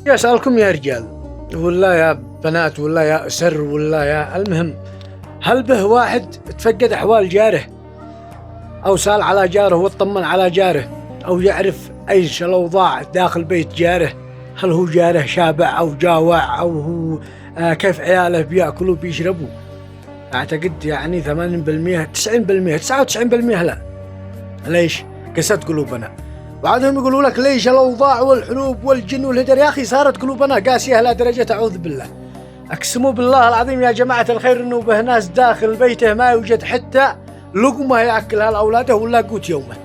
يسألكم يا رجال ولا يا بنات ولا يا أسر ولا يا المهم، هل به واحد تفقد أحوال جاره أو سأل على جاره واطمن على جاره أو يعرف أيش الأوضاع داخل بيت جاره؟ هل هو جاره شابع أو جاوع أو هو كيف عياله بيأكلوا بيشربوا؟ أعتقد يعني 80% 90% 99% لا. ليش؟ قست قلوبنا. بعدهم يقولوا لك ليش الأوضاع والحروب والجن والهدر؟ يا أخي صارت قلوبنا قاسية لا درجة أعوذ بالله. أقسموا بالله العظيم يا جماعة الخير إنه به ناس داخل بيته ما يوجد حتى لقمة يأكلها لأولاده ولا قوت يومه،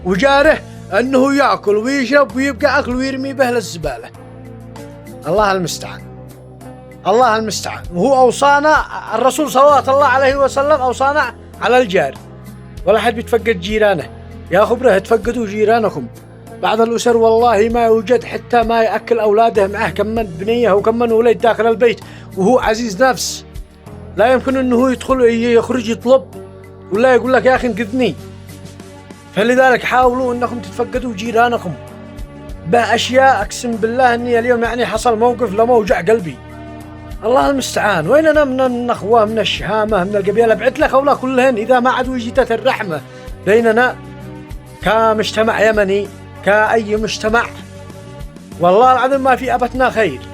وجاره أنه يأكل ويشرب ويبقى أكل ويرمي به للزبالة. الله المستعان، الله المستعان. وهو أوصانا الرسول صلوات الله عليه وسلم أوصانا على الجار، ولا حد بيتفقد جيرانه. يا خبره تفقدوا جيرانكم. بعض الأسر والله ما يوجد حتى ما يأكل أولاده معه كم من بنية وكم من ولد داخل البيت وهو عزيز نفس، لا يمكن أنه يدخل يخرج يطلب ولا يقول لك يا أخي انقذني. فلذلك حاولوا أنكم تتفقدوا جيرانكم بأشياء. أقسم بالله أني اليوم يعني حصل موقف لموجع قلبي. الله المستعان. ويننا من النخوة من الشهامة من القبيلة؟ بعت لك أولا كلهن إذا ما عاد وجدت الرحمة بيننا كمجتمع يمني كأي مجتمع والله العظيم ما في أبتنا خير.